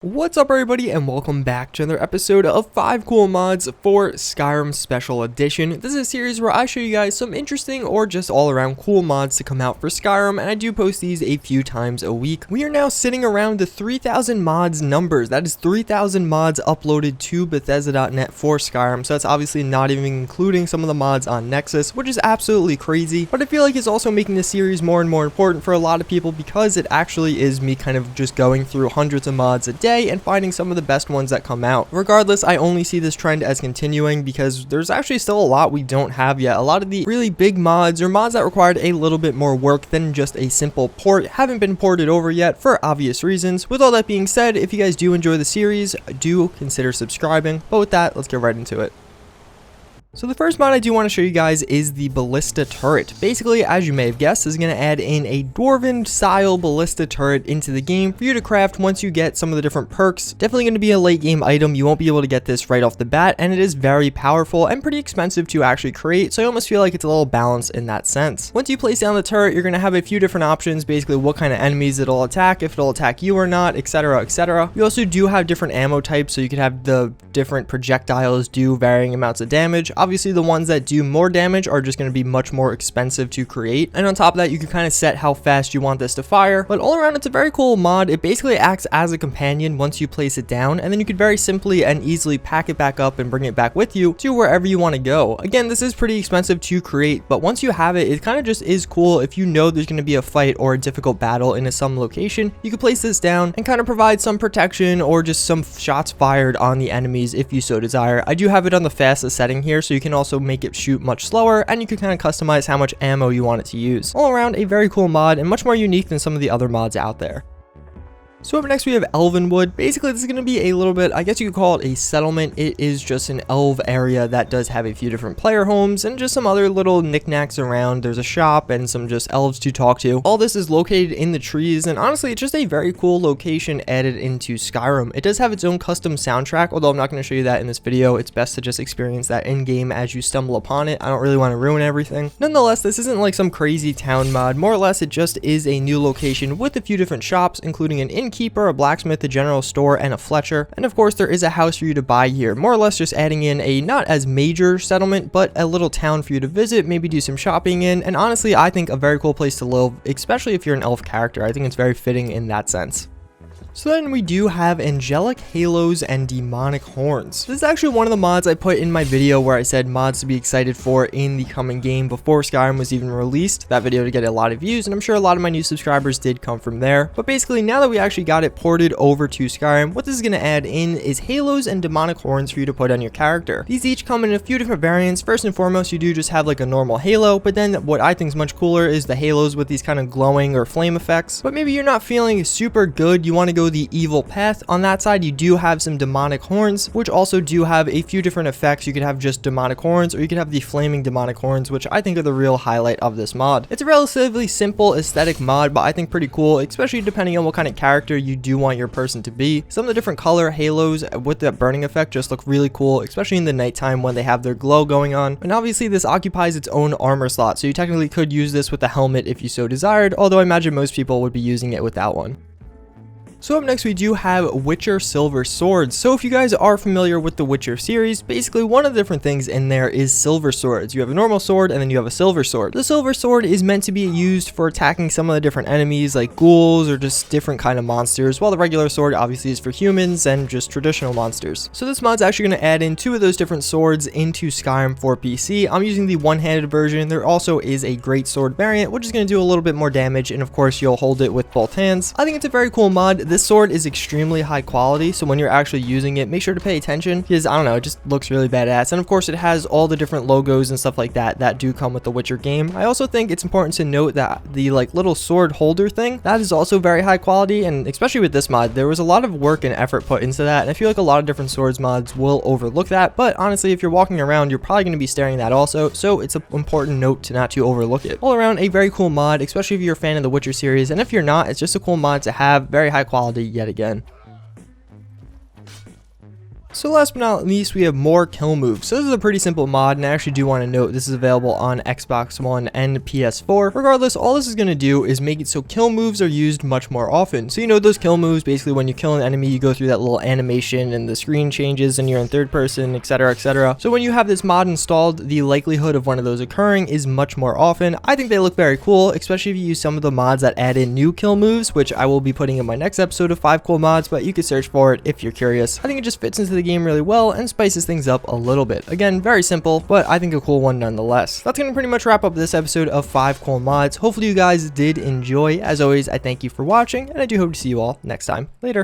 What's up everybody and welcome back to another episode of 5 cool mods for Skyrim Special Edition. This is a series where I show you guys some interesting or just all around cool mods to come out for Skyrim, and I do post these a few times a week. We are now sitting around the 3,000 mods numbers. That is 3,000 mods uploaded to Bethesda.net for Skyrim, so that's obviously not even including some of the mods on Nexus, which is absolutely crazy, but I feel like it's also making this series more and more important for a lot of people because it actually is me kind of just going through hundreds of mods a day and finding some of the best ones that come out. Regardless, I only see this trend as continuing because there's actually still a lot we don't have yet. A lot of the really big mods or mods that required a little bit more work than just a simple port haven't been ported over yet for obvious reasons. With all that being said, if you guys do enjoy the series, do consider subscribing. But with that, let's get right into it. So the first mod I do want to show you guys is the Ballista Turret. Basically, as you may have guessed, this is going to add in a Dwarven style Ballista Turret into the game for you to craft once you get some of the different perks. Definitely going to be a late game item. You won't be able to get this right off the bat, and it is very powerful and pretty expensive to actually create, so I almost feel like it's a little balanced in that sense. Once you place down the turret, you're going to have a few different options, basically what kind of enemies it'll attack, if it'll attack you or not, etc, etc. You also do have different ammo types, so you could have the different projectiles do varying amounts of damage. Obviously, the ones that do more damage are just going to be much more expensive to create. And on top of that, you can kind of set how fast you want this to fire. But all around, it's a very cool mod. It basically acts as a companion once you place it down. And then you could very simply and easily pack it back up and bring it back with you to wherever you want to go. Again, this is pretty expensive to create, but once you have it, it kind of just is cool. If you know there's going to be a fight or a difficult battle in some location, you can place this down and kind of provide some protection or just some shots fired on the enemies if you so desire. I do have it on the fastest setting here, so you can also make it shoot much slower, and you can kind of customize how much ammo you want it to use. All around, a very cool mod and much more unique than some of the other mods out there. So up next we have Elven Wood. Basically, this is going to be a little bit, I guess you could call it a settlement. It is just an elf area that does have a few different player homes and just some other little knickknacks around. There's a shop and some just elves to talk to. All this is located in the trees, and honestly, it's just a very cool location added into Skyrim. It does have its own custom soundtrack, although I'm not going to show you that in this video. It's best to just experience that in-game as you stumble upon it. I don't really want to ruin everything. Nonetheless, this isn't like some crazy town mod. More or less, it just is a new location with a few different shops, including an innkeeper, a blacksmith, a general store, and a Fletcher. And of course, there is a house for you to buy here. More or less just adding in a not as major settlement, but a little town for you to visit, maybe do some shopping in. And honestly, I think a very cool place to live, especially if you're an elf character. I think it's very fitting in that sense. So then we do have Angelic Halos and Demonic Horns. This is actually one of the mods I put in my video where I said mods to be excited for in the coming game before Skyrim was even released. That video to get a lot of views, and I'm sure a lot of my new subscribers did come from there. But basically, now that we actually got it ported over to Skyrim, what this is going to add in is Halos and Demonic Horns for you to put on your character. These each come in a few different variants. First and foremost, you do just have like a normal halo, but then what I think is much cooler is the halos with these kind of glowing or flame effects. But maybe you're not feeling super good, you want to go the evil path. On that side, you do have some demonic horns, which also do have a few different effects. You could have just demonic horns, or you could have the flaming demonic horns, which I think are the real highlight of this mod. It's a relatively simple aesthetic mod, but I think pretty cool, especially depending on what kind of character you do want your person to be. Some of the different color halos with that burning effect just look really cool, especially in the nighttime when they have their glow going on. And obviously this occupies its own armor slot, so you technically could use this with a helmet if you so desired, although I imagine most people would be using it without one. So up next we do have Witcher Silver Swords. So if you guys are familiar with the Witcher series, basically one of the different things in there is silver swords. You have a normal sword and then you have a silver sword. The silver sword is meant to be used for attacking some of the different enemies like ghouls or just different kind of monsters, while the regular sword obviously is for humans and just traditional monsters. So this mod's actually going to add in 2 of those different swords into Skyrim for PC. I'm using the one-handed version. There also is a great sword variant, which is going to do a little bit more damage, and of course you'll hold it with both hands. I think it's a very cool mod. This sword is extremely high quality, so when you're actually using it, make sure to pay attention because, I don't know, it just looks really badass. And of course, it has all the different logos and stuff like that that do come with the Witcher game. I also think it's important to note that the like little sword holder thing, that is also very high quality, and especially with this mod, there was a lot of work and effort put into that, and I feel like a lot of different swords mods will overlook that, but honestly, if you're walking around, you're probably going to be staring at that also, so it's an important note to not to overlook it. All around, a very cool mod, especially if you're a fan of the Witcher series, and if you're not, it's just a cool mod to have, very high quality yet again. So last but not least, we have more kill moves. So this is a pretty simple mod, and I actually do want to note this is available on Xbox One and PS4. Regardless, all this is going to do is make it so kill moves are used much more often. So you know those kill moves, basically when you kill an enemy, you go through that little animation and the screen changes and you're in third person, etc, etc. So when you have this mod installed, the likelihood of one of those occurring is much more often. I think they look very cool, especially if you use some of the mods that add in new kill moves, which I will be putting in my next episode of 5 cool mods, but you can search for it if you're curious. I think it just fits into the game really well and spices things up a little bit. Again, very simple, but I think a cool one nonetheless. That's going to pretty much wrap up this episode of 5 cool mods. Hopefully you guys did enjoy. As always, I thank you for watching, and I do hope to see you all next time. Later.